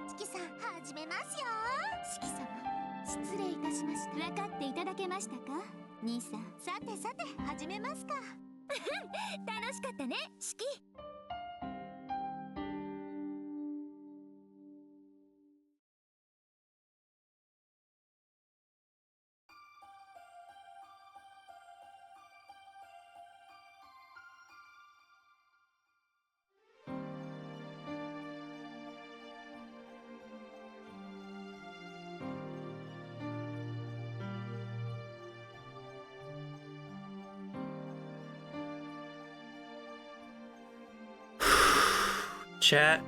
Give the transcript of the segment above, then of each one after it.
四季さん、始めますよ。四季様、失礼いたしました。分かっていただけましたか、兄さん。さてさて、始めますか。楽しかったね、四季。Chat,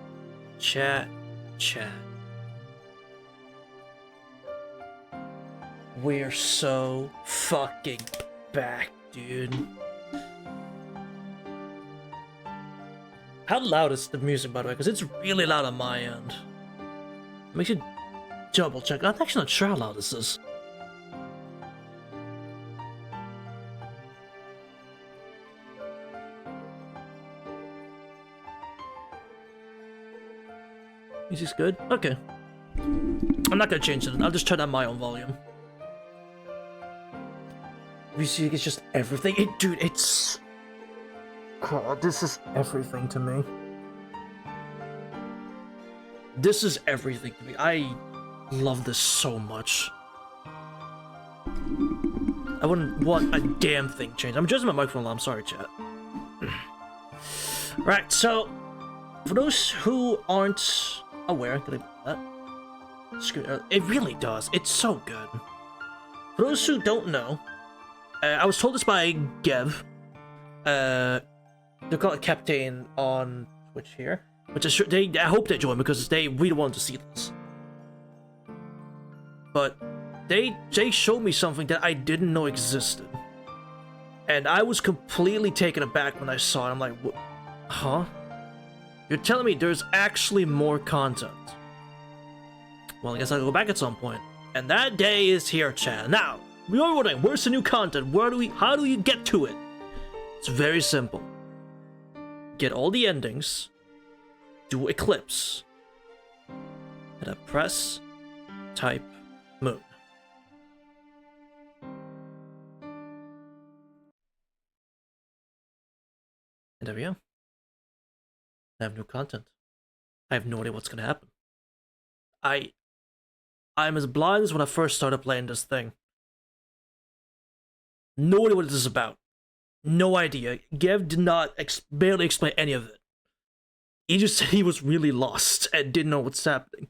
chat, chat. We're so fucking back, dude. How loud is the music, by the way? Because it's really loud on my end. Makes you double check. I'm actually not sure how loud this is. Music's good? Okay. I'm not gonna change it. I'll just turn down my own volume. Music is just everything. Dude, it's... God, this is everything to me. This is everything to me. I love this so much. I wouldn't want a damn thing changed. I'm adjusting my microphone. I'm sorry, chat. Right, so... For those who aren't aware, did I put that? It really does. It's so good. For those who don't know, I was told this by Gev. They call it Captain on Twitch here, which is I hope they join because they really want to see this. But they showed me something that I didn't know existed, and I was completely taken aback when I saw it. I'm like, what? Huh? You're telling me there's actually more content? Well, I guess I'll go back at some point. And that day is here, chat. Now, you're wondering, where's the new content? How do you get to it? It's very simple. Get all the endings, do Eclipse, and then press, type, Moon. And there we go. I have new content. I have no idea what's gonna happen. I'm as blind as when I first started playing this thing. No idea what this is about. No idea. Gev did not barely explain any of it. He just said he was really lost and didn't know what's happening.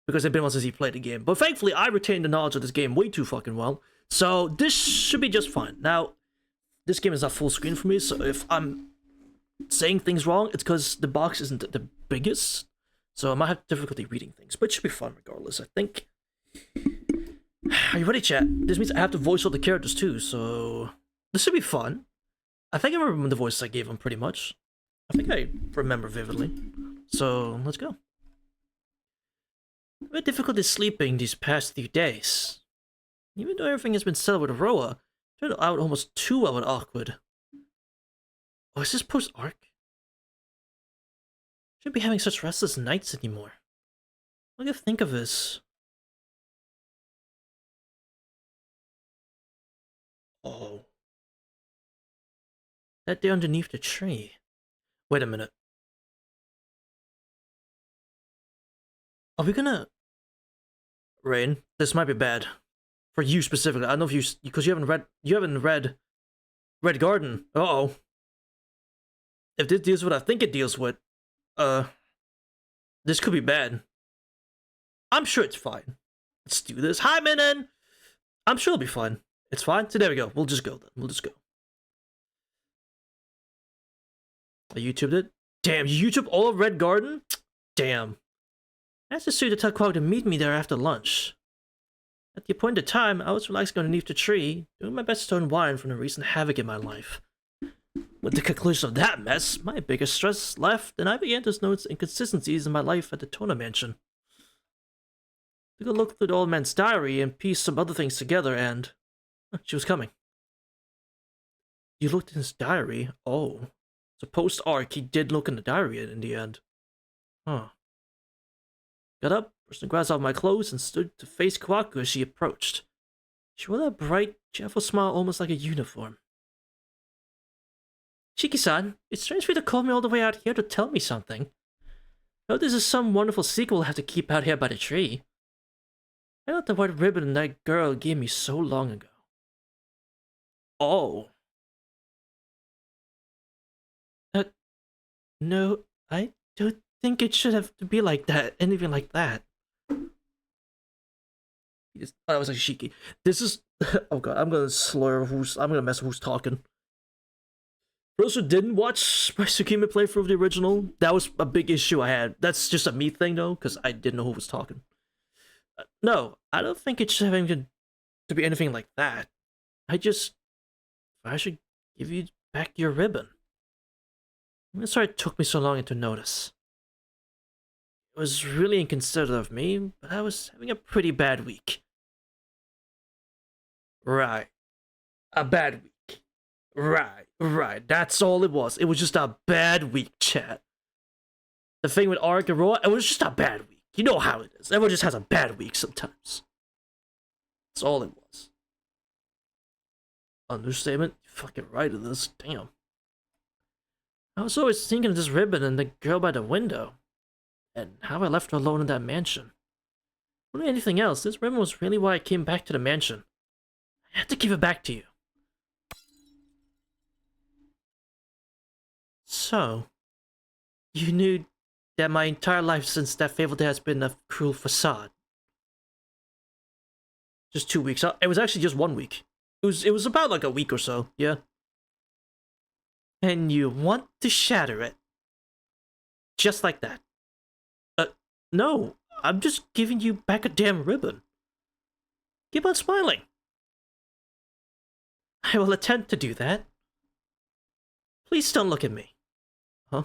Because it's been once since he played the game. But thankfully, I retained the knowledge of this game way too fucking well. So this should be just fine. Now, this game is not full screen for me, so if I'm saying things wrong, it's because the box isn't the biggest. So I might have difficulty reading things, but it should be fun regardless, I think. Are you ready, chat? This means I have to voice all the characters too, so this should be fun. I think I remember the voices I gave them pretty much. I think I remember vividly. So let's go. I've had difficulty sleeping these past few days. Even though everything has been settled with Roa, it turned out almost too well and awkward. Oh, is this post-arc? Shouldn't be having such restless nights anymore. What do you think of this? Oh. That day underneath the tree. Wait a minute. Are we gonna... Rain, this might be bad. For you specifically. I don't know if you... Because you haven't read Red Garden. Uh-oh. If this deals with what I think it deals with, this could be bad. I'm sure it's fine. Let's do this. Hi, Minin! I'm sure it'll be fine. It's fine? So there we go. We'll just go then. We'll just go. I YouTubed it? Damn, you YouTube all of Red Garden? Damn. I asked the suit to tell Quag to meet me there after lunch. At the appointed time, I was relaxing underneath the tree, doing my best to unwind from the recent havoc in my life. With the conclusion of that mess, my biggest stress left, and I began to notice inconsistencies in my life at the Tona mansion. I took a look through the old man's diary and pieced some other things together, and she was coming. You looked in his diary? Oh. So post-arc, he did look in the diary in the end. Huh. got up, brushed the grass off my clothes, and stood to face Kwaku as she approached. She wore that bright, cheerful smile almost like a uniform. Shiki-san, it's strange for you to call me all the way out here to tell me something. I know this is some wonderful secret we'll have to keep out here by the tree. I got the white ribbon that girl gave me so long ago. Oh. No, I don't think it should have to be like that. Anything like that. That was like Shiki. This is... Oh god, I'm gonna slur who's... I'm gonna mess with who's talking. For those who didn't watch my Tsukimi playthrough of the original, that was a big issue I had. That's just a me thing though, because I didn't know who was talking. No, I don't think it should have anything to be anything like that. I should give you back your ribbon. I'm sorry it took me so long to notice. It was really inconsiderate of me, but I was having a pretty bad week. Right. A bad week. Right. That's all it was. It was just a bad week, chat. The thing with Ark and Roa, it was just a bad week. You know how it is. Everyone just has a bad week sometimes. That's all it was. Understatement? You're fucking right in this. Damn. I was always thinking of this ribbon and the girl by the window. And how I left her alone in that mansion. More than anything else, this ribbon was really why I came back to the mansion. I had to give it back to you. So, you knew that my entire life since that fateful day has been a cruel facade. Just 2 weeks. It was actually just 1 week. It was about like a week or so, yeah. And you want to shatter it. Just like that. No, I'm just giving you back a damn ribbon. Keep on smiling. I will attempt to do that. Please don't look at me. Huh?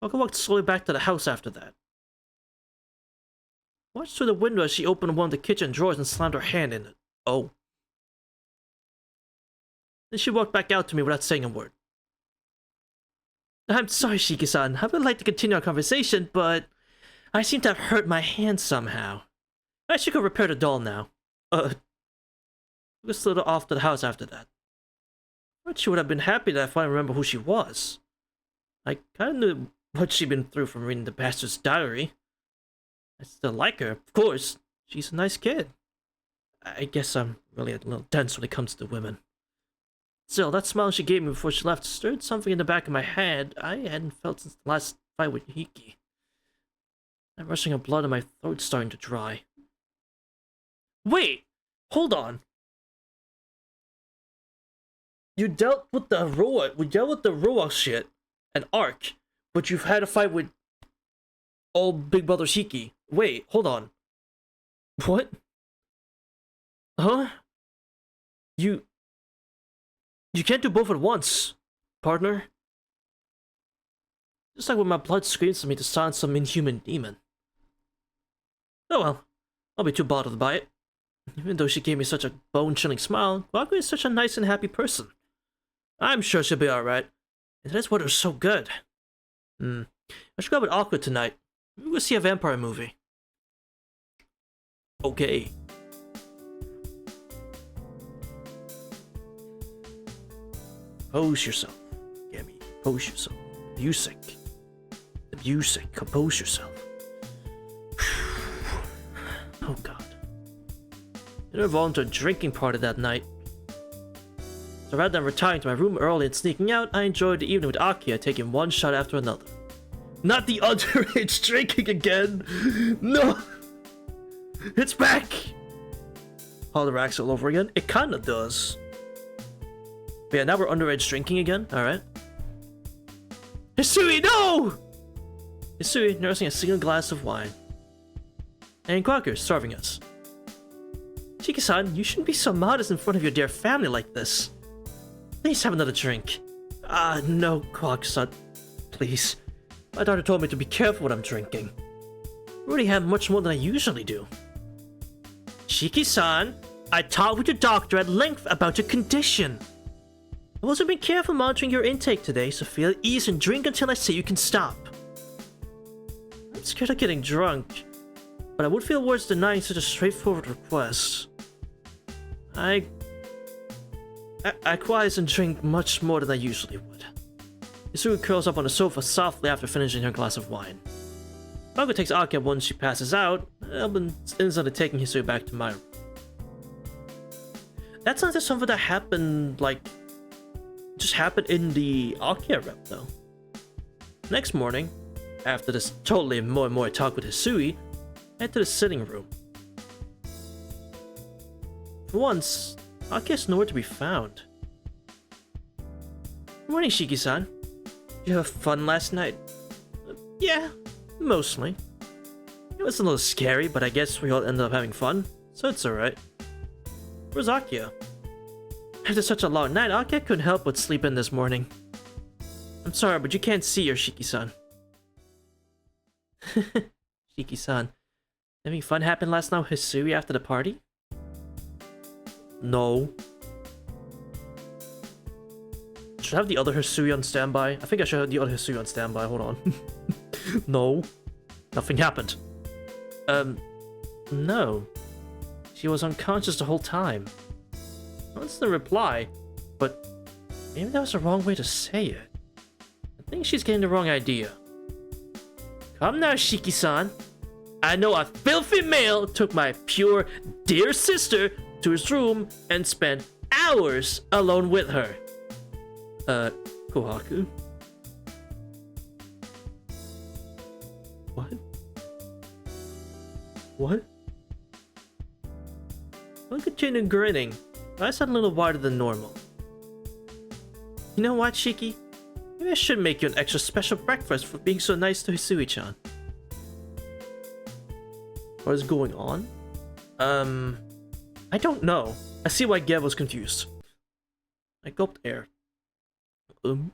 I can walk slowly back to the house after that. Watched through the window as she opened one of the kitchen drawers and slammed her hand in it. Oh. Then she walked back out to me without saying a word. I'm sorry, Shiki-san. I would like to continue our conversation, but I seem to have hurt my hand somehow. I should go repair the doll now. We slid off to the house after that. I thought she would have been happy that I finally remember who she was. I kinda knew what she'd been through from reading the bastard's diary. I still like her, of course. She's a nice kid. I guess I'm really a little dense when it comes to women. Still, that smile she gave me before she left stirred something in the back of my head I hadn't felt since the last fight with Hiki. That rushing of blood in my throat starting to dry. Wait! Hold on! We dealt with the Roa shit and Ark, but you've had a fight with old Big Brother Shiki. Wait, hold on. What? Huh? You can't do both at once, partner. Just like when my blood screams to me to silence some inhuman demon. Oh well, I'll be too bothered by it. Even though she gave me such a bone-chilling smile, Kwaku is such a nice and happy person. I'm sure she'll be alright. And that's what was so good. I should go out with Aqua tonight. Maybe we'll see a vampire movie. Okay. Compose yourself, Gammy. Compose yourself. The music. Compose yourself. Oh god. Didn't involve a drinking party that night. So rather than retiring to my room early and sneaking out, I enjoyed the evening with Akia, taking one shot after another. Not the underage drinking again! No! It's back! Holler all over again? It kinda does. But yeah, now we're underage drinking again, alright. Hisui, no! Hisui nursing a single glass of wine. And Quacker starving us. Chiki-san, you shouldn't be so modest in front of your dear family like this. Please have another drink. No, Quack-san. Please. My daughter told me to be careful what I'm drinking. I already have much more than I usually do. Shiki-san, I talked with your doctor at length about your condition. I've also been careful monitoring your intake today, so feel at ease and drink until I say you can stop. I'm scared of getting drunk. but I would feel worse denying such a straightforward request. I quiet and drink much more than I usually would. Hisui curls up on the sofa softly after finishing her glass of wine. Mago takes Akia once she passes out, and instantly taking Hisui back to my room. That sounds like something that happened, just happened in the Akia rep, though. Next morning, after this totally more and more talk with Hisui, I head to the sitting room. For once, Akia's nowhere to be found. Good morning, Shiki-san. Did you have fun last night? Yeah, mostly. It was a little scary, but I guess we all ended up having fun, so it's alright. Where's Akia? After such a long night, Akia couldn't help but sleep in this morning. I'm sorry, but you can't see your Shiki-san. Shiki-san. Having fun happen last night with Hisui after the party? No. Should I have the other Hisui on standby? I think I should have the other Hisui on standby. Hold on. No. Nothing happened. No. She was unconscious the whole time. That's the reply, but maybe that was the wrong way to say it. I think she's getting the wrong idea. Come now, Shiki-san. I know a filthy male took my pure dear sister to his room and spent hours alone with her. Kohaku? What? What? I continued grinning, but I sound a little wider than normal. You know what, Shiki? Maybe I should make you an extra special breakfast for being so nice to Hisui-chan. What is going on? I don't know. I see why Gev was confused. I gulped air. Something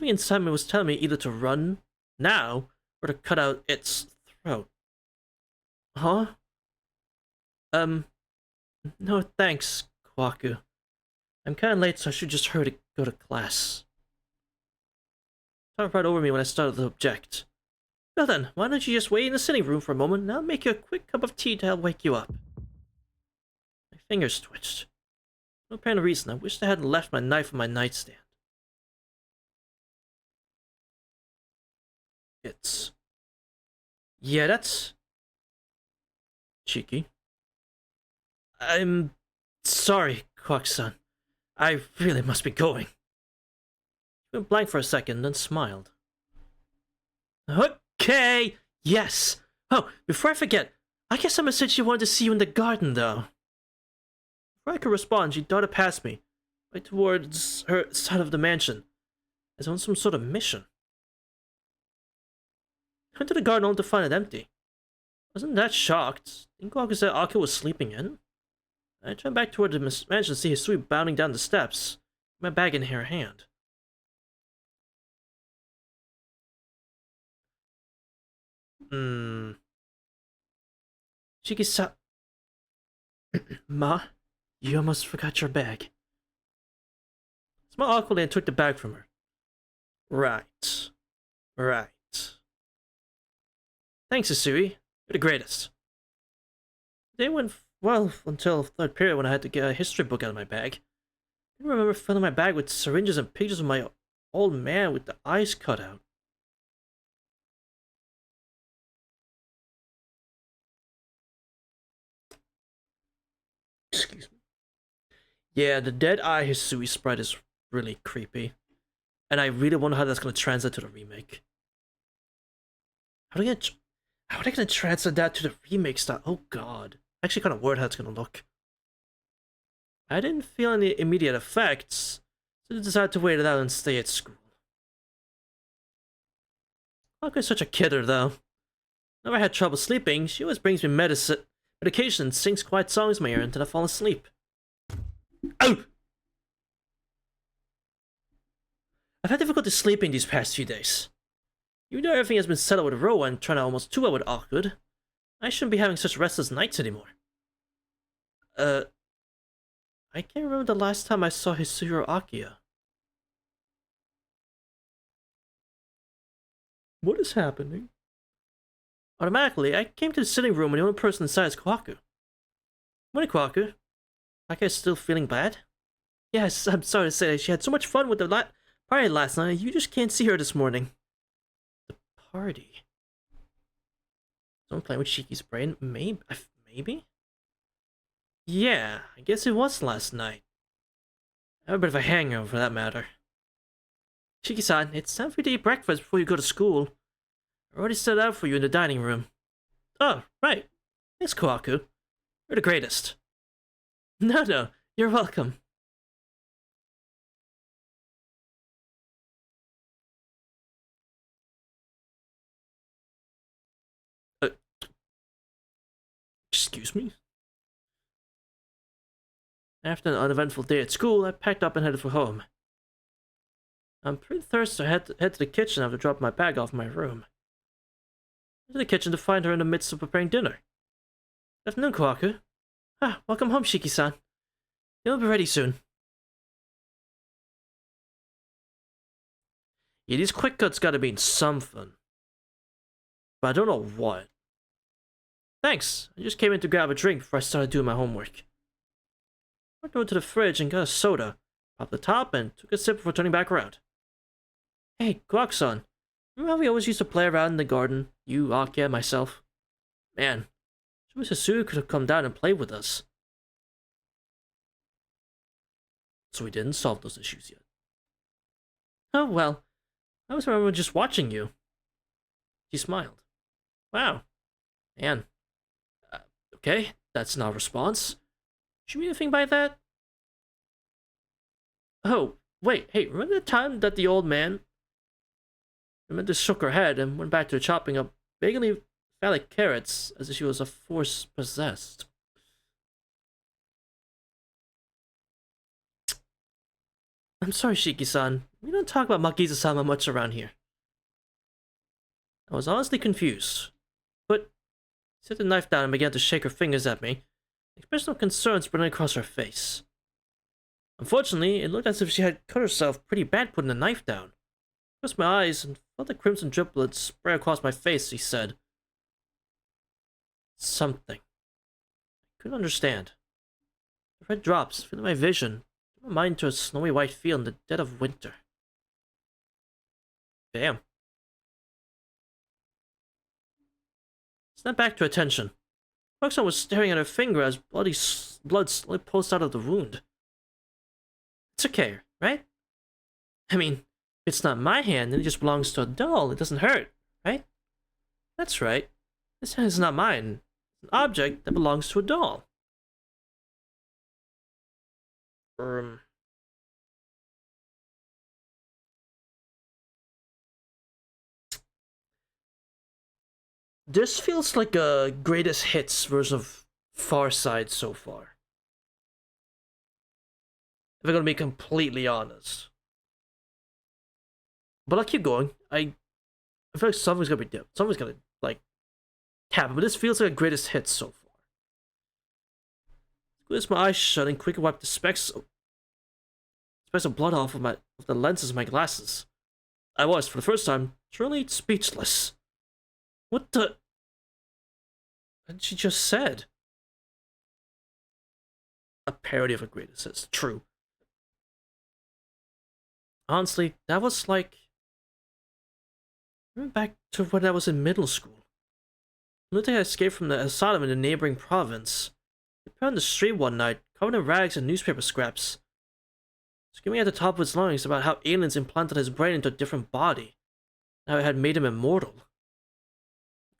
inside me was telling me either to run now or to cut out its throat. Huh? No thanks, Kwaku. I'm kinda late, so I should just hurry to go to class. Talked right over me when I started to object. Well then, why don't you just wait in the sitting room for a moment and I'll make you a quick cup of tea to help wake you up. My fingers twitched. For no apparent reason, I wished I hadn't left my knife on my nightstand. Yeah, that's... Cheeky. I'm... sorry, Kwak-san. I really must be going. She went blank for a second, then smiled. Okay! Yes! Oh, before I forget, I guess Emma said she wanted to see you in the garden, though. Before I could respond, she darted past me, right towards her side of the mansion, as on some sort of mission. I went to the garden only to find it empty. I wasn't that shocked. Didn't Kwaku say Aki was sleeping in? I turned back toward the mansion to see Hisui bounding down the steps, my bag in her hand. Shiki-san... Ma, you almost forgot your bag. I smiled awkwardly and took the bag from her. Right. Thanks, Hisui. You're the greatest. The day went well until third period when I had to get a history book out of my bag. I remember filling my bag with syringes and pictures of my old man with the eyes cut out. Excuse me. Yeah, the dead eye Hisui sprite is really creepy. And I really wonder how that's going to translate to the remake. How are they going to translate that to the remake style? Oh god. I actually kind of worried how it's going to look. I didn't feel any immediate effects, so I decided to wait it out and stay at school. Aku's such a kidder, though. Whenever I had trouble sleeping, she always brings me medication and sings quiet songs in my ear until I fall asleep. Oh! I've had difficulty sleeping these past few days. Even though everything has been settled with Ro and trying to almost too well with Awkward, I shouldn't be having such restless nights anymore. I can't remember the last time I saw Hisui or Akia. What is happening? Automatically, I came to the sitting room and the only person inside is Kwaku. Morning, Kwaku. Like I'm still feeling bad? Yes, I'm sorry to say that she had so much fun with the party last night, you just can't see her this morning. The party? Someone playing with Shiki's brain? Maybe? Yeah, I guess it was last night. I have a bit of a hangover for that matter. Shiki-san, it's time for you to eat breakfast before you go to school. I already set out for you in the dining room. Oh, right. Thanks, Kwaku. You're the greatest. No, you're welcome. Excuse me? After an uneventful day at school, I packed up and headed for home. I'm pretty thirsty, so I head to the kitchen after dropping my bag off in my room. I went to the kitchen to find her in the midst of preparing dinner. Good afternoon, Kwaku. Welcome home, Shiki-san. You'll be ready soon. Yeah, these quick cuts gotta mean something. But I don't know what. Thanks, I just came in to grab a drink before I started doing my homework. I went over to the fridge and got a soda, popped the top, and took a sip before turning back around. Hey, Kwaku-san, remember how we always used to play around in the garden? You, Akia, and myself? Man, I wish Suzu could have come down and played with us. So we didn't solve those issues yet. Oh well, I always remember just watching you. She smiled. Wow. Man. Okay, that's not a response. Should you mean anything by that? Oh, wait, hey, remember the time that the old man just shook her head and went back to chopping up vaguely phallic carrots as if she was a force possessed? I'm sorry, Shiki-san. We don't talk about Makiza-sama much around here. I was honestly confused, but she set the knife down and began to shake her fingers at me, expressing no concern spreading across her face. Unfortunately, it looked as if she had cut herself pretty bad putting the knife down. I closed my eyes and felt the crimson driplets spray across my face, she said. Something. I couldn't understand. The red drops filling my vision, my mind to a snowy white field in the dead of winter. Damn. Snapped back to attention. Roxanne was staring at her finger as blood slowly pulsed out of the wound. It's okay, right? I mean, if it's not my hand and it just belongs to a doll, it doesn't hurt, right? That's right. This hand is not mine. It's an object that belongs to a doll. This feels like a greatest hits version of Far Side so far. If I'm gonna be completely honest. But I'll keep going. I feel like something's gonna be different. Something's gonna, like, happen. But this feels like a greatest hits so far. Squeeze my eyes shut and quickly wipe the specks of blood off of the lenses of my glasses. I was, for the first time, truly speechless. What the? What she just said? A parody of a greatest hits. True. Honestly, that was like... I went back to when I was in middle school. The day I escaped from the asylum in the neighboring province. He appeared on the street one night, covered in rags and newspaper scraps, screaming at the top of his lungs about how aliens implanted his brain into a different body, and how it had made him immortal.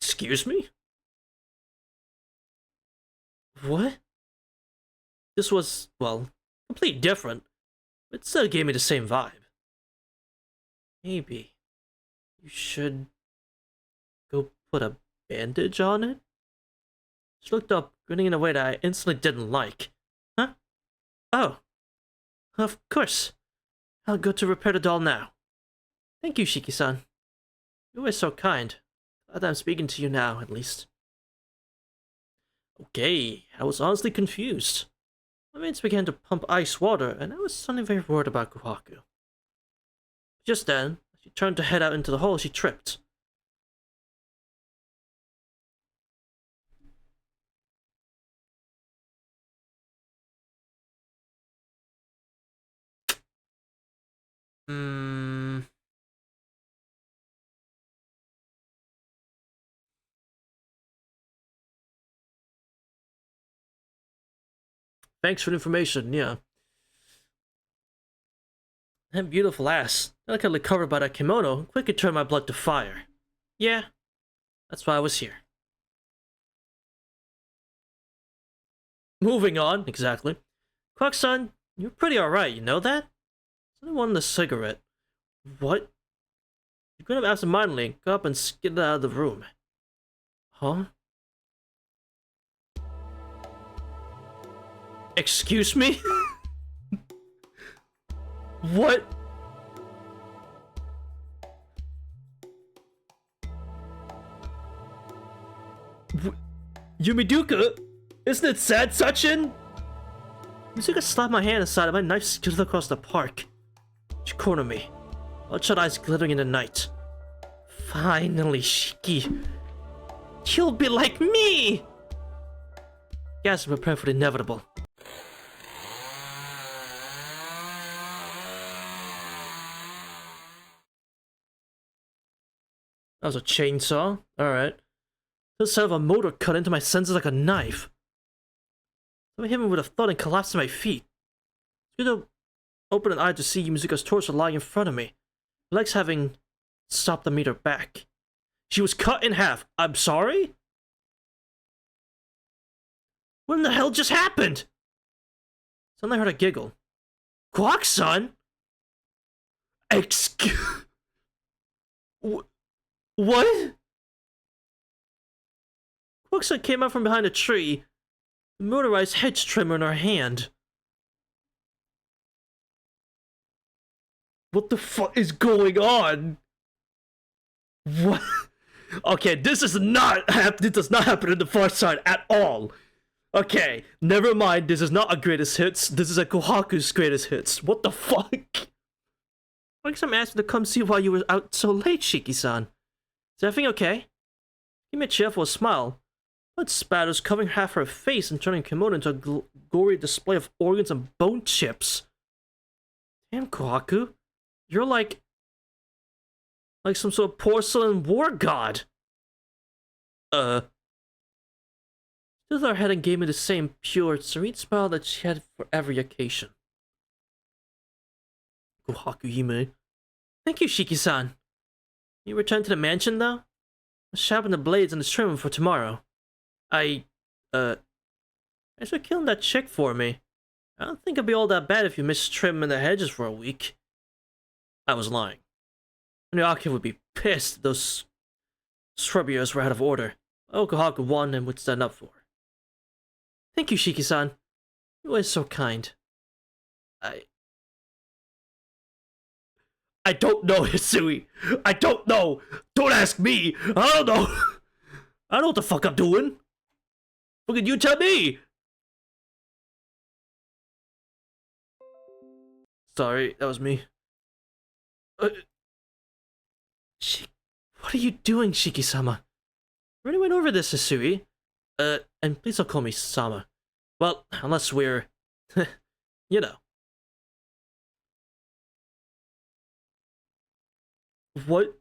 Excuse me? What? This was, well, completely different, but it still gave me the same vibe. Maybe you should go put a bandage on it? She looked up, grinning in a way that I instantly didn't like. Huh? Oh. Of course. I'll go to repair the doll now. Thank you, Shiki-san. You're always so kind. Glad I'm speaking to you now, at least. Okay, I was honestly confused. My mates began to pump ice water, and I was suddenly very worried about Kwaku. Just then, as she turned to head out into the hall, she tripped. Thanks for the information, yeah. That beautiful ass, delicately covered by that kimono, quickly turned my blood to fire. Yeah, that's why I was here. Moving on, exactly. Quack-san, you're pretty alright, you know that? Someone wanted a cigarette. What? You could have absentmindedly got up and skidded out of the room. Huh? Excuse me? What? Yumiduka? Isn't it sad, Sachin? Mizuka slapped my hand aside and my knife skidded across the park. She cornered me, bloodshot eyes glittering in the night. Finally, Shiki. You'll be like me! Yes, prepare for the inevitable. That was a chainsaw? Alright. The sound of a motor cut into my senses like a knife. I hit me with a thud and collapsed to my feet. I opened an eye to see Mizuka's torso lying in front of me, her legs having stopped the meter back. She was cut in half. I'm sorry? What in the hell just happened? Suddenly I heard a giggle. Quack-san? Excuse... What? Quack-san came out from behind a tree, a motorized hedge trimmer in her hand. What the fuck is going on? What? Okay, this does not happen in the Far Side at all. Okay, never mind, this is not a greatest hits, this is a Kohaku's greatest hits. What the fuck? Like some asked me to come see why you were out so late, Shiki-san. Is everything okay? He made a cheerful smile. Blood spatters covering half her face and turning kimono into a gory display of organs and bone chips. Damn, Kohaku. You're like some sort of porcelain war god. She took her head and gave me the same pure, serene smile that she had for every occasion. Kohaku Hime. Thank you, Shiki-san. You return to the mansion now? I'll sharpen the blades and the trim for tomorrow. Thanks for killing that chick for me. I don't think it'd be all that bad if you missed trimming the hedges for a week. I was lying. Nyoaki would be pissed if those scrubbiers were out of order. Kohaku won and would stand up for her. Thank you, Shiki-san. You were so kind. I don't know, Hisui. I don't know. Don't ask me. I don't know. I don't know what the fuck I'm doing. Look at you tell me. Sorry, that was me. What are you doing, Shiki-sama? We already went over this, Hisui. And please don't call me Sama. Well, unless we're... you know. What?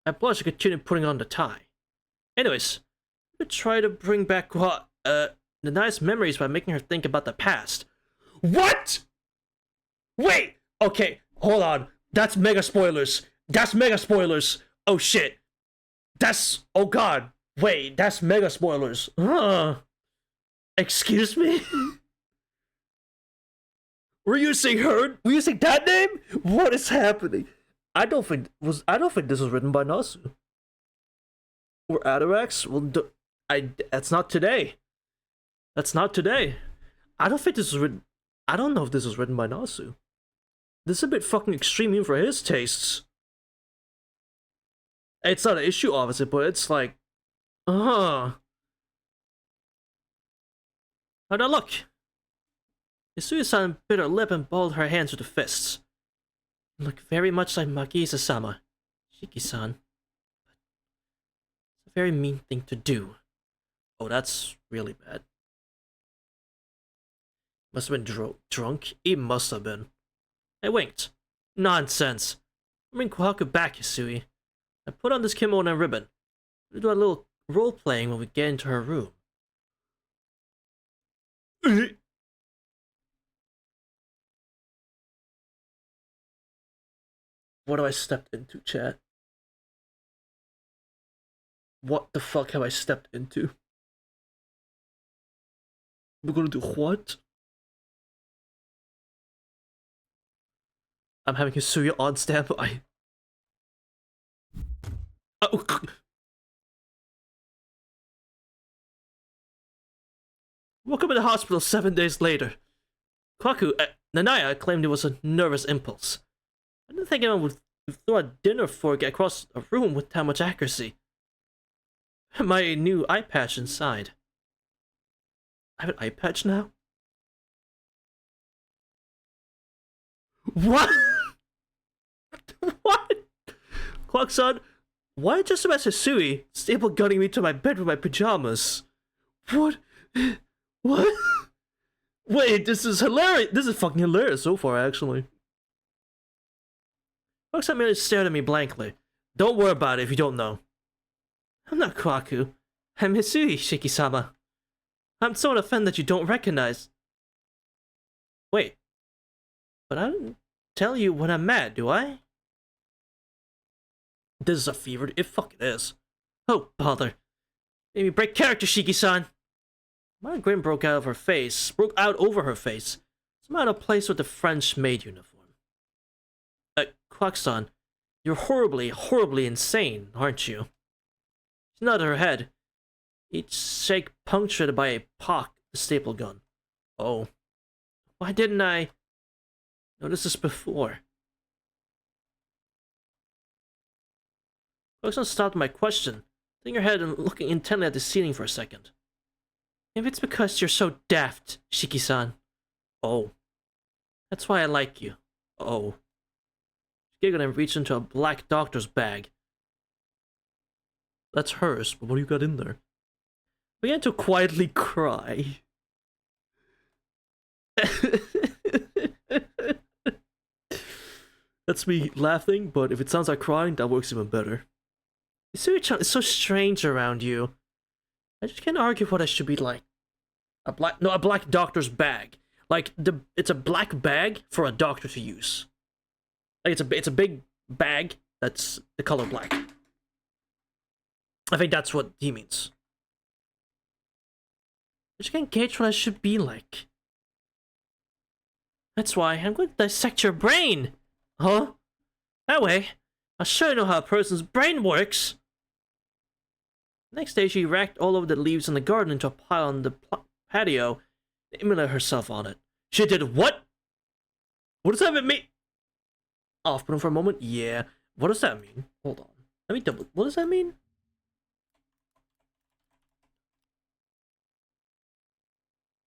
I blush and continued putting on the tie. Anyways, we could try to bring back, the nice memories by making her think about the past. What? Wait! Okay, hold on. That's mega spoilers. That's mega spoilers. Oh shit. That's... oh god. Wait, that's mega spoilers. Excuse me? Were you saying her? Were you saying that name? What is happening? I don't think this was written by Nasu. Or Atarax? Well, that's not today. That's not today. I don't think this was written... I don't know if this was written by Nasu. This is a bit fucking extreme even for his tastes. It's not an issue, obviously, but it's like... How'd I look? Hisui-san bit her lip and balled her hands with the fists. You look very much like Magisa-sama, Shiki-san. It's a very mean thing to do. Oh, that's really bad. Must have been drunk? He must have been. I winked. Nonsense. Bring Kohaku back, Hisui. I put on this kimono and ribbon. We'll do a little role-playing when we get into her room. What have I stepped into, chat? What the fuck have I stepped into? We're gonna do what? I'm having Hisuya on standby. Oh, woke up in the hospital 7 days later. Nanaya claimed it was a nervous impulse. I didn't think anyone would throw a dinner fork across a room with that much accuracy. My new eye patch inside. I have an eye patch now? What? What? Clock-san, why just about Hisui staple gunning me to my bed with my pajamas? What? What? Wait, this is hilarious. This is fucking hilarious so far, actually. Clock-san merely stared at me blankly. Don't worry about it if you don't know. I'm not Kwaku. I'm Hisui, Shiki-sama. I'm so offended that you don't recognize. Wait. But I didn't tell you when I'm mad, do I? This is a fever. It fucking is. Oh, bother. Made me break character, Shiki-san. My grin broke out over her face. Some out of place with the French maid uniform. Quack-san, you're horribly, horribly insane, aren't you? She nodded her head. Each shake punctured by a pock, the staple gun. Oh. Why didn't I notice this before? Quack-san stopped my question, turning her head and looking intently at the ceiling for a second. Maybe it's because you're so daft, Shiki-san. Oh. That's why I like you. Oh. She giggled and reached into a black doctor's bag. That's hers, but what do you got in there? I began to quietly cry. That's me laughing, but if it sounds like crying, that works even better. Hisui-chan is so strange around you. I just can't argue what I should be like. A black doctor's bag. Like it's a black bag for a doctor to use. Like it's a big bag that's the color black. I think that's what he means. I just can't gauge what I should be like. That's why I'm going to dissect your brain. Huh? That way, I'll show you know how a person's brain works. Next day, she racked all of the leaves in the garden into a pile on the patio and immolated herself on it. She did what? What does that mean? Off-putting for a moment? Yeah. What does that mean? Hold on. Let me double... What does that mean?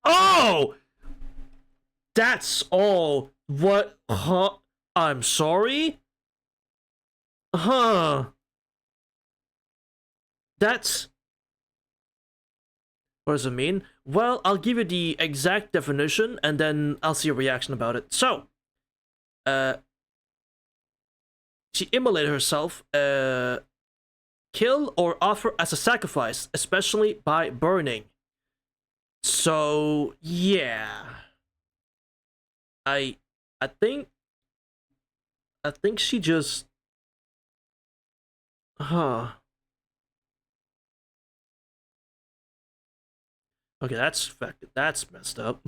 Oh! That's all. What? Huh? I'm sorry? Huh. That's... What does it mean? Well, I'll give you the exact definition, and then I'll see your reaction about it. So, she immolated herself, kill or offer as a sacrifice, especially by burning. So, yeah. I think she just... Huh. Okay, that's messed up.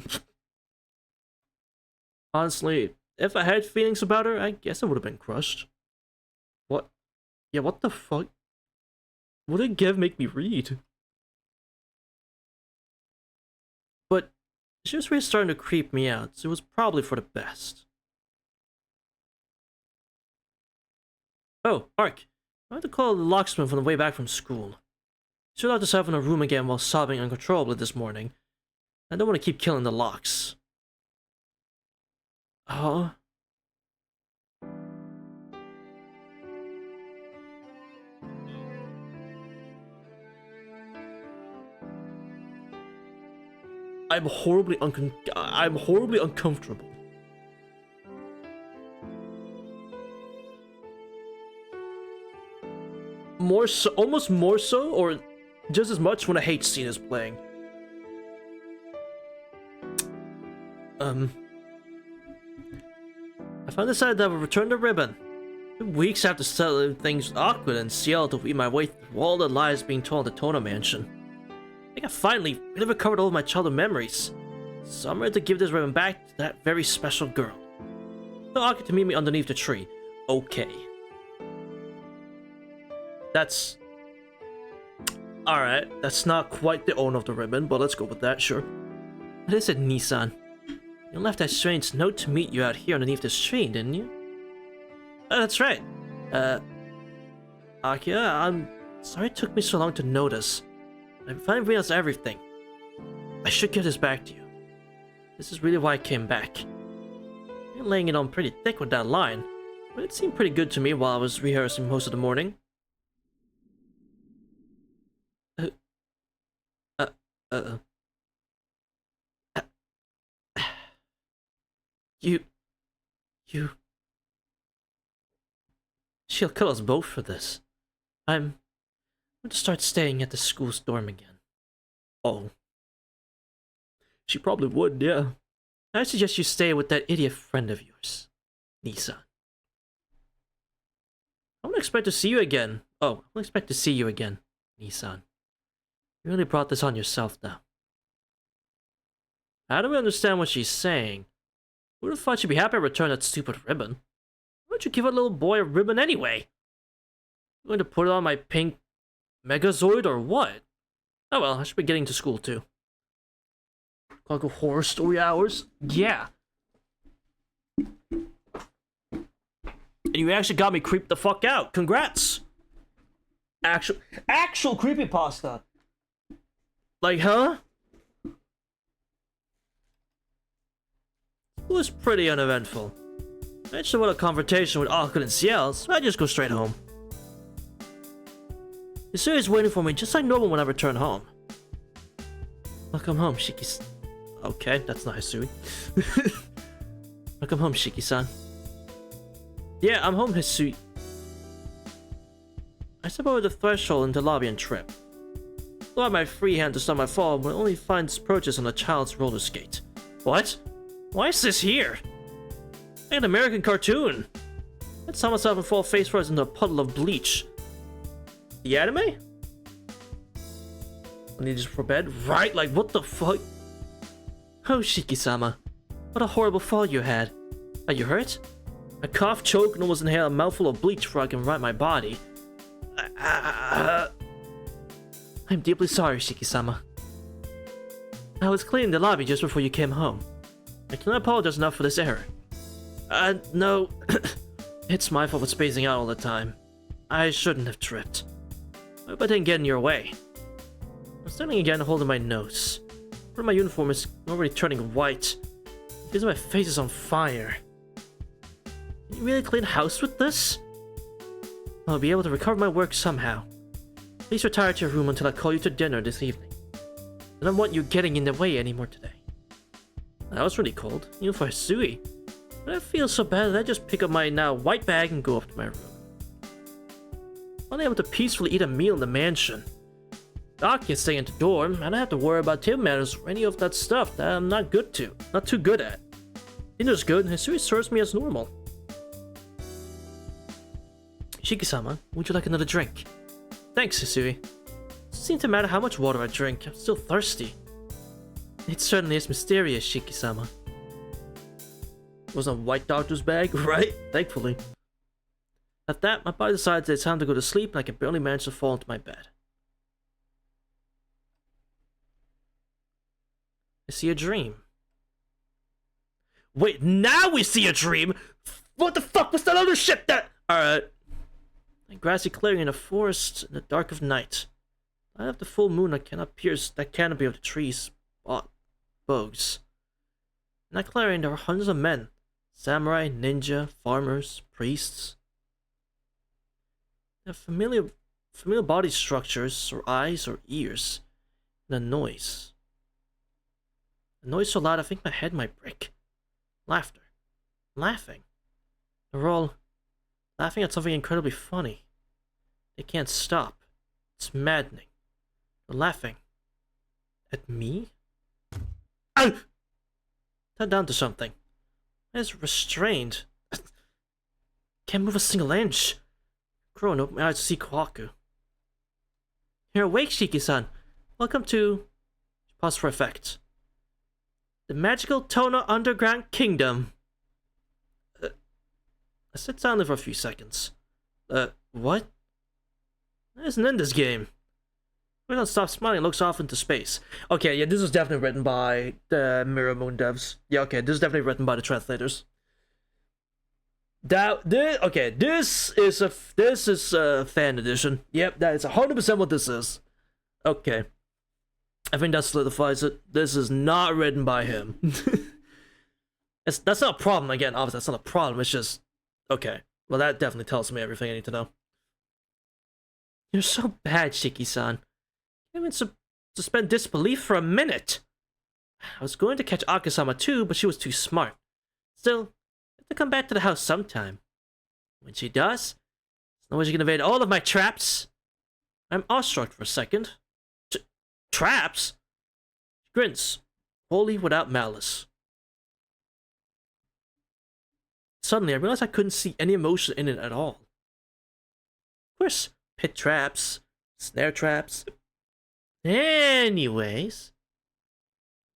Honestly, if I had feelings about her, I guess I would have been crushed. What? Yeah, what the fuck? What did Gev make me read? But she was really starting to creep me out, so it was probably for the best. Oh, Ark. I had to call the locksmith on the way back from school. She locked herself in her room again while sobbing uncontrollably this morning. I don't want to keep killing the locks. Huh? I'm horribly uncomfortable. More so, almost more so, or just as much when a hate scene is playing. I finally decided that I would return the ribbon. Weeks after settling things awkward and Ciel to weed my way through all the lies being told at the Tono Mansion. I think I finally really recovered all of my childhood memories. So I'm ready to give this ribbon back to that very special girl. Tell Aki to meet me underneath the tree. Okay. That's... Alright, that's not quite the owner of the ribbon, but let's go with that, sure. What is it, Nissan? You left that strange note to meet you out here underneath this tree, didn't you? Oh, that's right. Akia, I'm sorry it took me so long to notice. I finally realized everything. I should give this back to you. This is really why I came back. You're laying it on pretty thick with that line, but it seemed pretty good to me while I was rehearsing most of the morning. You... She'll kill us both for this. I'm going to start staying at the school's dorm again. Oh. She probably would, yeah. I suggest you stay with that idiot friend of yours, Nissan. I won't expect to see you again. Oh, I won't expect to see you again, Nissan. You really brought this on yourself now. I don't really understand what she's saying. Who would have thought she'd be happy to return that stupid ribbon? Why don't you give a little boy a ribbon anyway? You going to put it on my pink Megazord or what? Oh well, I should be getting to school too. Gotta go horror story hours? Yeah. And you actually got me creeped the fuck out. Congrats! Actual creepypasta. Like, huh? It was pretty uneventful. I just want a confrontation with Akun and Ciel, so I just go straight home. Hisui is waiting for me just like normal when I return home. Welcome home, Shiki. Okay, that's not Hisui. Welcome home, Shiki-san. Yeah, I'm home, Hisui. I step over the threshold into the lobby and trip. Though I have my free hand to stop my fall, but only finds approaches on a child's roller skate. What? Why is this here? Like an American cartoon. I saw myself and fall face first into a puddle of bleach. The anime? I need this for bed? Right? Like, what the fuck? Oh, Shiki-sama. What a horrible fall you had. Are you hurt? I cough, choke, and almost inhale a mouthful of bleach before I can right my body. I'm deeply sorry, Shiki-sama. I was cleaning the lobby just before you came home. I cannot apologize enough for this error. No. It's my fault for spacing out all the time. I shouldn't have tripped. I hope I didn't get in your way. I'm standing again holding my nose. Part of my uniform is already turning white. Because my face is on fire. Can you really clean house with this? I'll be able to recover my work somehow. Please retire to your room until I call you to dinner this evening. I don't want you getting in the way anymore today. That was really cold, even for Hisui. But I feel so bad that I just pick up my now white bag and go up to my room. I'm able to peacefully eat a meal in the mansion. Doc can stay in the dorm, and I don't have to worry about table manners or any of that stuff that I'm not too good at. Dinner's good, and Hisui serves me as normal. Shiki-sama, would you like another drink? Thanks, Hisui. It doesn't seem to matter how much water I drink, I'm still thirsty. It certainly is mysterious, Shiki-sama. Wasn't a white doctor's bag, right? Thankfully. At that, my body decides that it's time to go to sleep and I can barely manage to fall into my bed. I see a dream. Wait, now we see a dream? What the fuck was that other shit that... Alright. A grassy clearing in a forest in the dark of night. I have the full moon, I cannot pierce that canopy of the trees. Bows. In that clearing there are hundreds of men. Samurai, ninja, farmers, priests. They have familiar body structures, or eyes, or ears. And a noise. A noise so loud I think my head might break. Laughter. Laughing. They're all laughing at something incredibly funny. They can't stop. It's maddening. They're laughing. At me? Ow! Tied down to something. It's restrained. can't move a single inch. Grown open my eyes to see Kwaku. You're awake, Shiki-san. Welcome to... Pause for effect. The magical Tono Underground Kingdom. I sat silently for a few seconds. What? That isn't in this game. We don't stop smiling and looks off into space. Okay, yeah, this was definitely written by the Mirror Moon devs. Yeah, okay, this is definitely written by the translators. This is a fan edition. Yep, that is 100% what this is. Okay. I think that solidifies it. This is not written by him. That's not a problem, again, obviously that's not a problem, it's just... Okay. Well, that definitely tells me everything I need to know. You're so bad, Shiki-san. I even suspend disbelief for a minute. I was going to catch Akasama too, but she was too smart. Still, I have to come back to the house sometime. When she does, no way she can evade all of my traps. I'm awestruck for a second. Traps? She grins, wholly without malice. Suddenly, I realized I couldn't see any emotion in it at all. Of course, pit traps, snare traps. Anyways,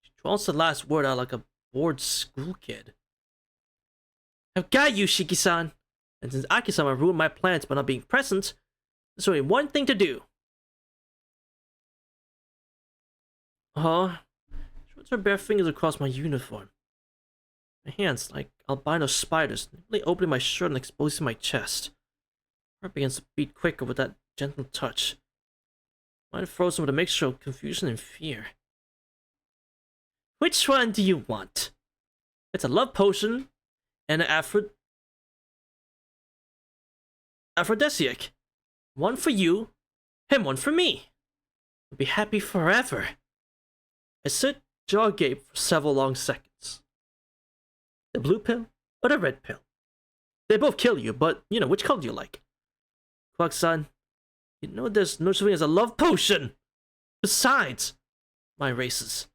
she drawls the last word out like a bored school kid. I've got you, Shiki-san. And since Akisama ruined my plans by not being present, there's only one thing to do. She runs her bare fingers across my uniform. My hands, like albino spiders, nearly opening my shirt and exposing my chest. My heart begins to beat quicker with that gentle touch. Mind frozen with a mixture of confusion and fear. Which one do you want? It's a love potion and an aphrodisiac. One for you, and one for me. We'll be happy forever. I sit jaw agape for several long seconds. The blue pill or the red pill? They both kill you, but, you know, which color do you like? Quack-san, you know there's no such thing as a love potion! Besides, my races.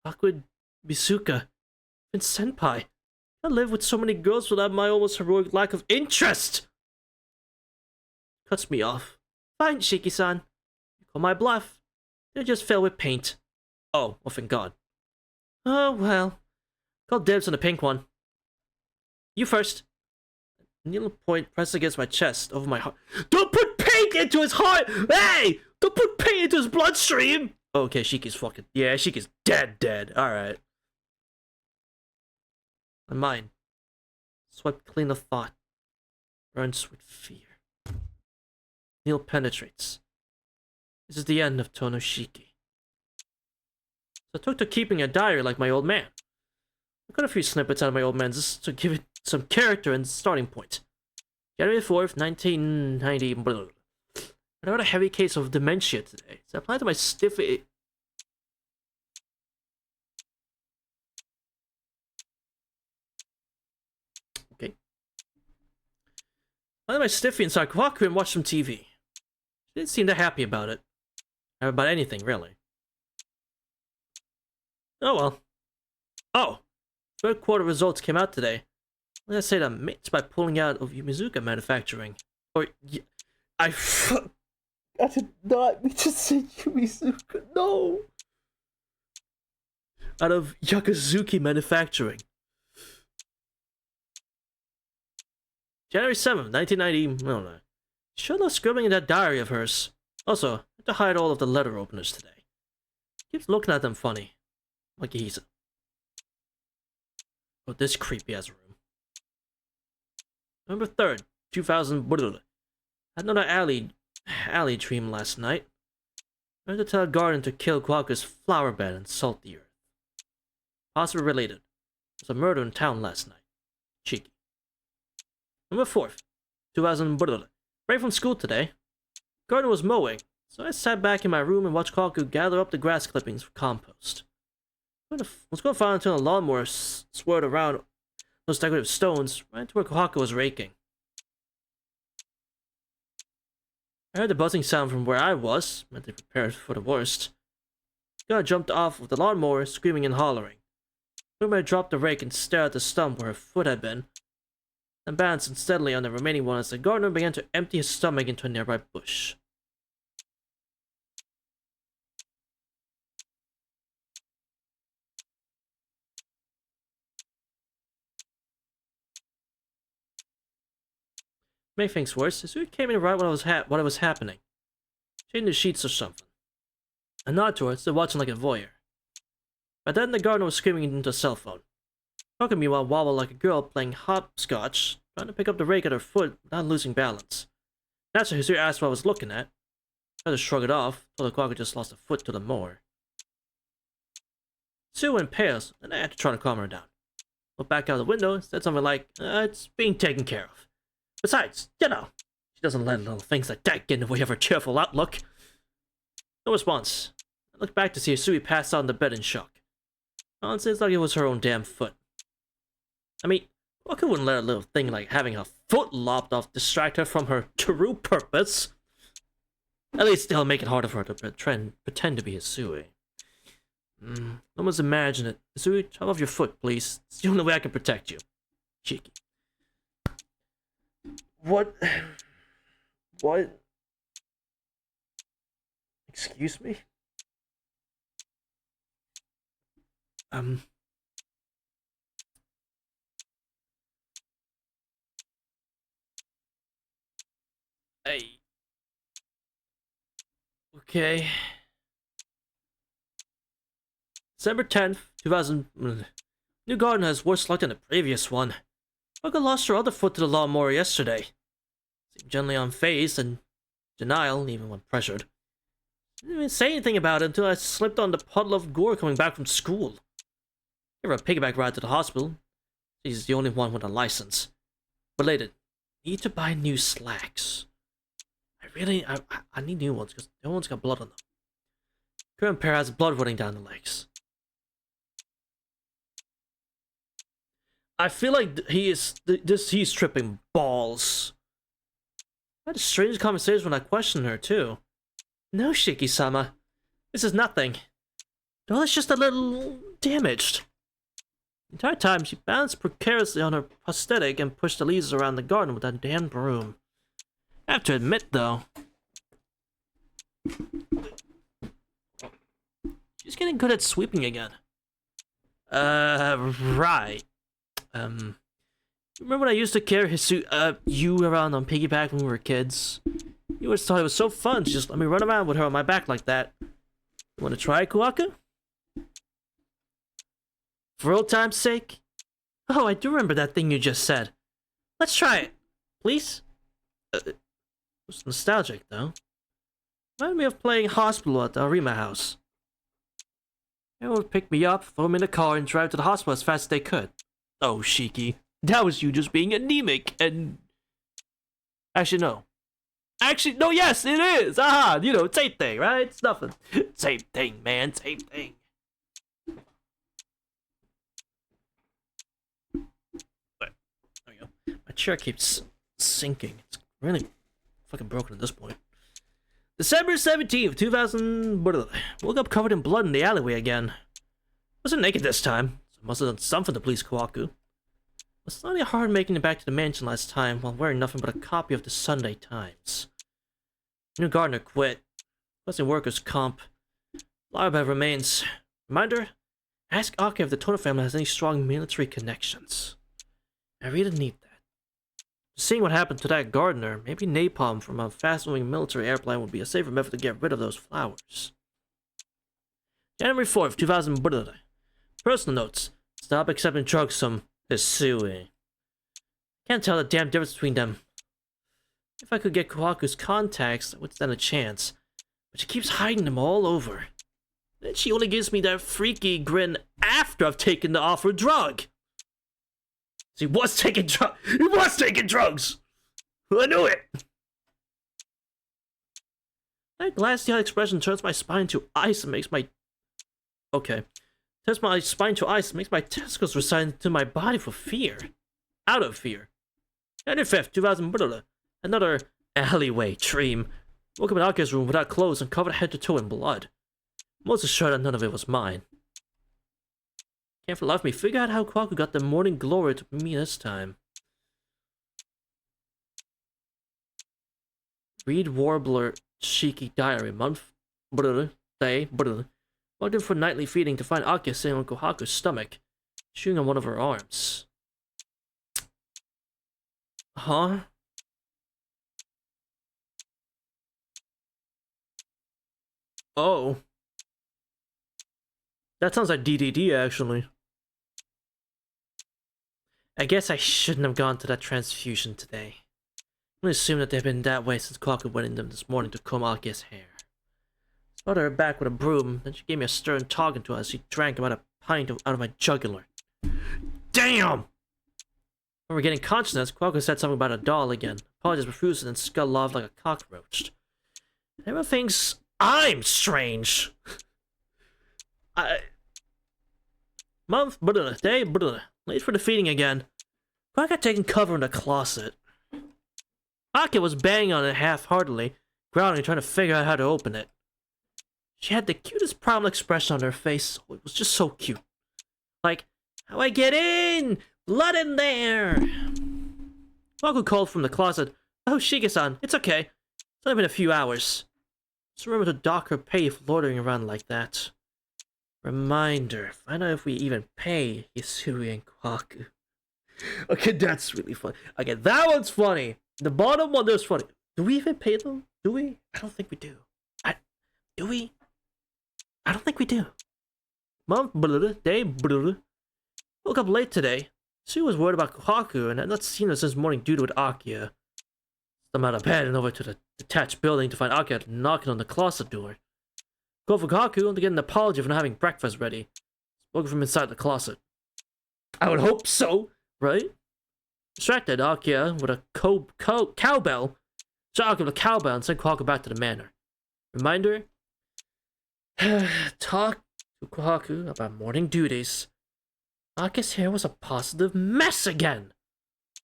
Awkward, Bisuka, and Senpai. I live with so many girls without my almost heroic lack of interest! Cuts me off. Fine, Shiki-san. You call my bluff. They just fell with paint. Oh, thank God. Oh, well. Call dibs on the pink one. You first. Needle point pressed against my chest, over my heart. Don't put paint into his heart! Hey! Don't put paint into his bloodstream! Okay, Shiki's fucking... Yeah, Shiki's dead. Alright. My mind, swept clean of thought, burns with fear. Neil penetrates. This is the end of Tonoshiki. So I took to keeping a diary like my old man. I got a few snippets out of my old man just to give it some character and starting point. January 4th, 1990. I had a heavy case of dementia today, so I applied to my stiff... Okay. I had my stiffy inside Kwaku and watched some TV. She didn't seem that happy about it. Or about anything, really. Oh well. Oh! Third quarter results came out today. Let's say that mates by pulling out of Yumizuka manufacturing. Or... I did not mean to say Yumizuka, no! Out of Yakuzuki manufacturing. January 7th, 1990, I don't know. Sure no scribbling in that diary of hers. Also, I have to hide all of the letter openers today. Keeps looking at them funny. Like he's... Oh, this creepy ass room. November 3rd, 2000. I had another alley dream last night. I had to tell a garden to kill Kwaku's flower bed and salt the earth. Possibly related. There was a murder in town last night. Cheeky. November 4th, 2000. Right from school today. Garden was mowing, so I sat back in my room and watched Kwaku gather up the grass clippings for compost. I was going to find until a lawnmower swirled around those decorative stones right to where Kwaku was raking. I heard the buzzing sound from where I was, mentally prepared for the worst. The girl jumped off of the lawnmower, screaming and hollering. Rumor dropped the rake and stared at the stump where her foot had been. and balanced unsteadily on the remaining one as the gardener began to empty his stomach into a nearby bush. To make things worse, Suki came in right when it was happening. Changing the sheets or something. I nodded to her, still watching like a voyeur. By then, the gardener was screaming into a cell phone. Talking meanwhile wobbled like a girl playing hopscotch, trying to pick up the rake at her foot without losing balance. Naturally, Hisui asked what I was looking at. I tried to shrug it off, told the quagga just lost a foot to the mower. Sue went pale, and I had to try to calm her down. Looked back out the window and said something like, it's being taken care of. Besides, you know, she doesn't let little things like that get in the way of her cheerful outlook. No response. I looked back to see Hisui pass out on the bed in shock. Honestly, it's like it was her own damn foot. I mean, Waka wouldn't let a little thing like having her foot lopped off distract her from her true purpose. At least they'll make it harder for her to pretend to be Hisui. Almost imagine it. Hisui, chop off your foot, please. It's the only way I can protect you. Cheeky. What? What? Excuse me? Hey. Okay. December 10th, 2000. New garden has worse luck than the previous one. Waka lost her other foot to the lawnmower yesterday. Seemed generally unfazed and denial, even when pressured. Didn't even say anything about it until I slipped on the puddle of gore coming back from school. Gave her a piggyback ride to the hospital. She's the only one with a license. Related. Need to buy new slacks. I need new ones because the old ones got blood on them. Current pair has blood running down the legs. I feel like he's tripping balls. I had a strange conversation when I questioned her too. No, Shiki-sama. This is nothing. Well, it's just a little damaged. The entire time, she balanced precariously on her prosthetic and pushed the leaves around the garden with that damn broom. I have to admit, though, she's getting good at sweeping again. Right. Remember when I used to carry you around on piggyback when we were kids? You always thought it was so fun to just let me run around with her on my back like that. You want to try, Kuwaka? For old time's sake? Oh, I do remember that thing you just said. Let's try it, please? It was nostalgic, though. Reminded me of playing hospital at the Arima house. Everyone would pick me up, throw me in a car, and drive to the hospital as fast as they could. Oh, Shiki, that was you just being anemic and... Actually, no. Actually, no, yes, it is! Aha! You know, same thing, right? It's nothing. Same thing, man, same thing. But, there we go. My chair keeps sinking. It's really fucking broken at this point. December 17th, 2000... Woke up covered in blood in the alleyway again. Wasn't naked this time, so must have done something to please Kawaku. It was slightly hard making it back to the mansion last time while wearing nothing but a copy of the Sunday Times. New gardener quit. Plus in workers' comp. Larva remains. Reminder, ask Aki if the Tono family has any strong military connections. I really need that. Seeing what happened to that gardener, maybe napalm from a fast-moving military airplane would be a safer method to get rid of those flowers. January 4th, 2000. Personal notes. Stop accepting drugs from Hisui. Can't tell the damn difference between them. If I could get Kawaku's contacts, I would stand a chance. But she keeps hiding them all over. Then she only gives me that freaky grin after I've taken the offered drug. He was taking drugs! He was taking drugs! I knew it! That glassy-eyed expression turns my spine to ice and makes my... Okay. Turns my spine to ice and makes my testicles resign to my body for fear. Out of fear. January 5th, 2000. Another alleyway dream. Woke up in Aki's room without clothes and covered head to toe in blood. Most assured that none of it was mine. Can't for the life of me figure out how Kwaku got the morning glory to me this time. Read Warbler Shiki Diary. Month, day, walked in for nightly feeding to find Akia sitting on Kohaku's stomach, chewing on one of her arms. Huh? Oh. That sounds like DDD, actually. I guess I shouldn't have gone to that transfusion today. I'm gonna assume that they've been that way since Kohaku went in them this morning to comb Akia's hair. Spotted her back with a broom, then she gave me a stern talking to as she drank about a pint out of my jugular. Damn! When we're getting consciousness, Kohaku said something about a doll again. Apologized profusely and skull off like a cockroach. Everyone thinks I'm strange. Month, day, late for the feeding again. I got taken cover in the closet. Akia was banging on it half-heartedly, growling, trying to figure out how to open it. She had the cutest primal expression on her face. It was just so cute. Like, how I get in? Blood in there! Kohaku called from the closet. Oh, Shiga-san, it's okay. It's only been a few hours. Just remember to dock her pay for loitering around like that. Reminder, find out if we even pay Hisui and Kohaku. Okay, that's really funny. Okay, that one's funny. The bottom one there's funny. Do we even pay them? Do we? I don't think we do. Do we? I don't think we do. Month, day, woke up late today. Sue was worried about Kohaku and had not seen her since morning due to with Akia. I'm out of bed and over to the detached building to find Akia knocking on the closet door. Go for Kohaku to get an apology for not having breakfast ready. Spoken from inside the closet. I would hope so, right? Distracted, Akia with a cowbell. Shot Akia with a cowbell and sent Kohaku back to the manor. Reminder, talk to Kohaku about morning duties. Akia's hair was a positive mess again.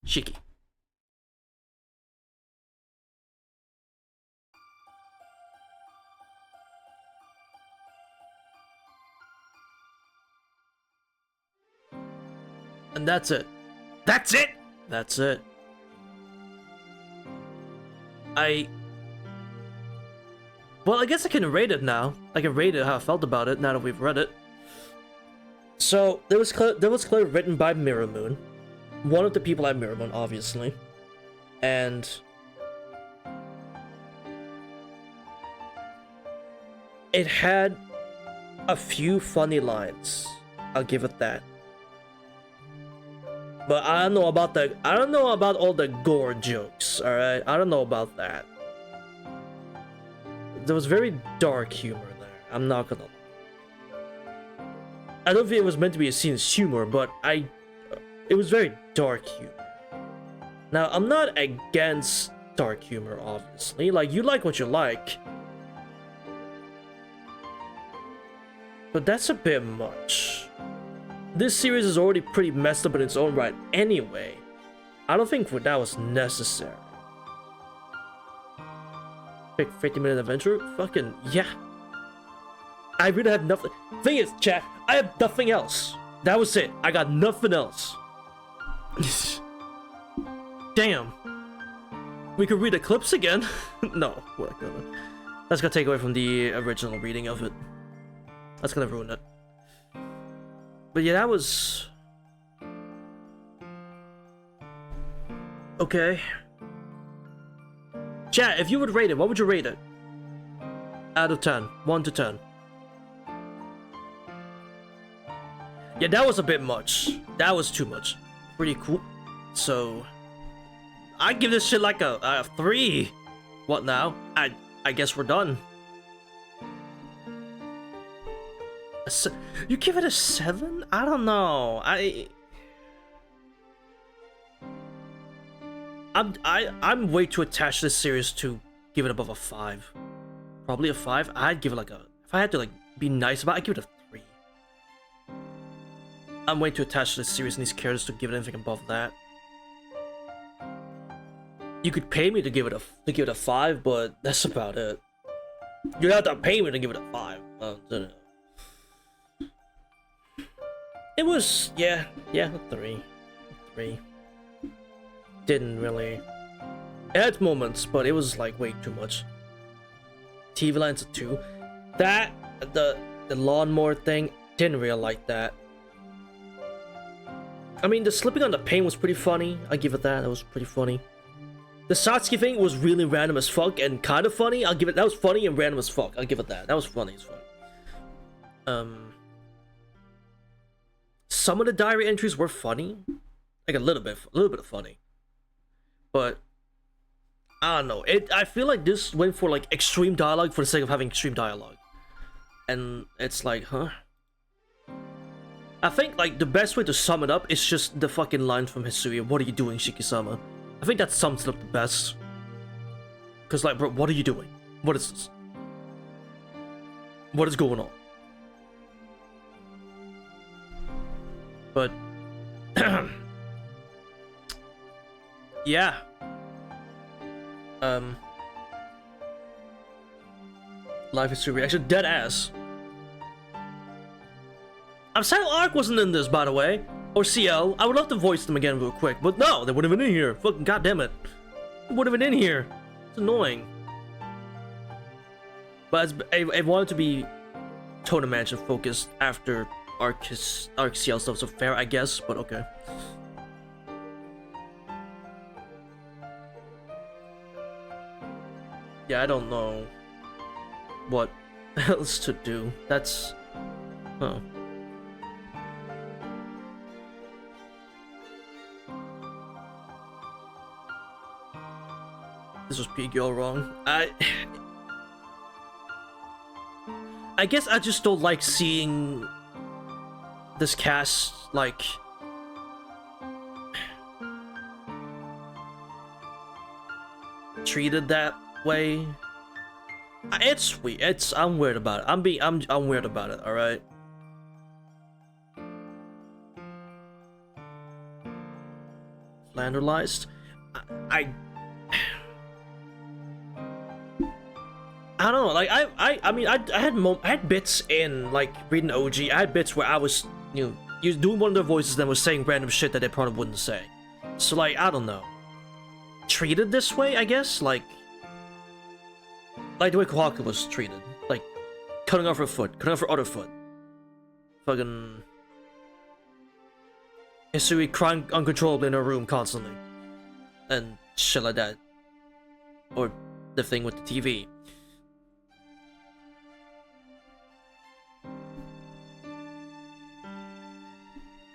Shiki. And that's it. That's it! That's it. Well, I guess I can rate it now. I can rate it how I felt about it now that we've read it. So, there was clearly written by Mirror Moon. One of the people at Mirror Moon, obviously. And it had a few funny lines. I'll give it that. But I don't know about all the gore jokes, alright? I don't know about that. There was very dark humor there. I'm not gonna lie. I don't think it was meant to be a scene as humor, but it was very dark humor. Now, I'm not against dark humor, obviously. Like, you like what you like. But that's a bit much. This series is already pretty messed up in its own right anyway. I don't think that was necessary. Big 50-minute adventure? Fucking yeah. I really have nothing. Thing is, chat, I have nothing else. That was it. I got nothing else. Damn. We could read the clips again. No, we're not gonna. That's gonna take away from the original reading of it. That's gonna ruin it. But yeah, that was... okay. Chat, if you would rate it, what would you rate it? Out of 10. 1 to 10. Yeah, that was a bit much. That was too much. Pretty cool. So... I give this shit like a 3. What now? I guess we're done. You give it a 7? I don't know. I'm way too attached to this series to give it above a 5. Probably a 5. I'd give it like a... if I had to like be nice about it, I'd give it a 3. I'm way too attached to this series and these characters to give it anything above that. You could pay me to give it a 5, but that's about it. You have to pay me to give it a 5. It was, yeah, a 3. 3. Didn't really It had moments, but it was like way too much. TV lines are 2. That the lawnmower thing, didn't really like that. I mean, the slipping on the paint was pretty funny. I give it that. That was pretty funny. The Satsuki thing was really random as fuck and kind of funny. I'll give it. That was funny and random as fuck. I'll give it that. That was funny as fuck. Some of the diary entries were funny, like a little bit of funny. But I don't know. I feel like this went for like extreme dialogue for the sake of having extreme dialogue, and it's like, huh? I think like the best way to sum it up is just the fucking line from Hisui. What are you doing, Shiki-sama? I think that sums it up the best. Cause like, bro, what are you doing? What is this? What is going on? But yeah. Live history reaction, dead ass. I'm sad Ark wasn't in this, by the way. Or CL. I would love to voice them again real quick, but no, they wouldn't have been in here. Fucking goddamn it. They would have been in here. It's annoying. But I wanted to be Tona Mansion focused after Ark CL stuff, so fair, I guess, but okay. Yeah, I don't know what else to do. That's... huh. This was Piggy all wrong. I guess I just don't like seeing this cast like treated that way. It's weird. I'm weird about it. I'm weird about it. All right. Slanderized. I don't know, like I mean I had bits in like reading OG. I had bits where I was, you know, doing one of their voices that was saying random shit that they probably wouldn't say. So like, I don't know. Treated this way, I guess, like the way Kohaku was treated, like cutting off her foot, cutting off her other foot. Fucking Hisui crying uncontrollably in her room constantly, and shit like that. Or the thing with the TV.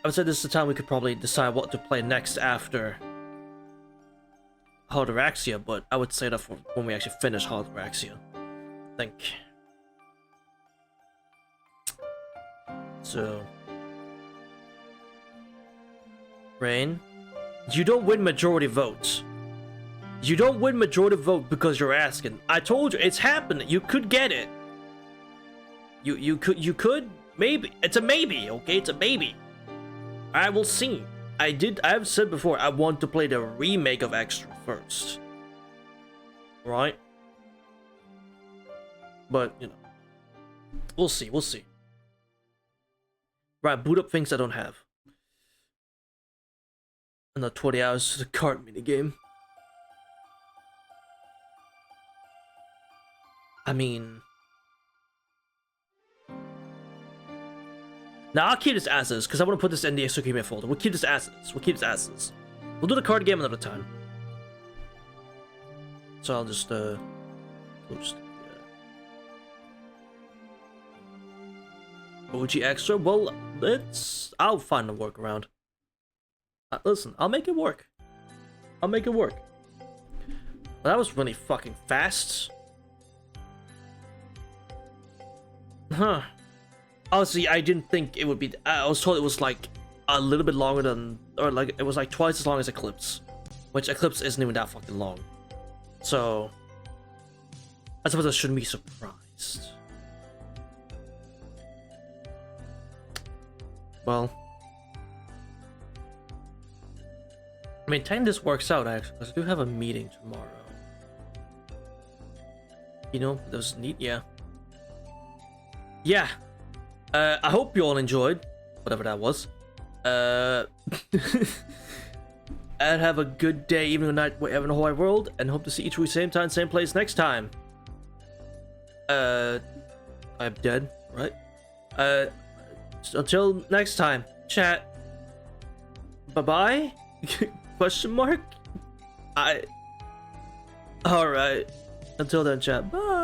I would say this is the time we could probably decide what to play next after Holdoraxia, but I would say that for when we actually finish Holdoraxia. I think. So... Rain, you don't win majority votes. You don't win majority vote because you're asking. I told you, it's happening. You could get it. You could, maybe. It's a maybe, okay? It's a maybe. I will see. I've said before, I want to play the remake of Extra first. Right? But, you know. We'll see, we'll see. Right, boot up things I don't have. Another 20 hours to the card minigame. I mean... Now I'll keep this as is, because I want to put this in the Tsukime folder. We'll keep this as is. We'll keep this as is. We'll do the card game another time. So I'll just, close the, OG Extra? Well, I'll find a workaround. Listen, I'll make it work. I'll make it work. Well, that was really fucking fast. Huh. Honestly, I didn't think it would be... I was told it was like a little bit longer than... Or like, it was like twice as long as Eclipse. Which Eclipse isn't even that fucking long. So... I suppose I shouldn't be surprised. Well... I mean, technically this works out, actually, because I do have a meeting tomorrow. You know, there's neat... Yeah. Yeah. I hope you all enjoyed whatever that was. and have a good day, evening, or night, wherever in the whole wide world, and hope to see each of you same time, same place next time. I'm dead, right? Until next time, chat. Bye-bye? Question mark? Alright. Until then, chat. Bye.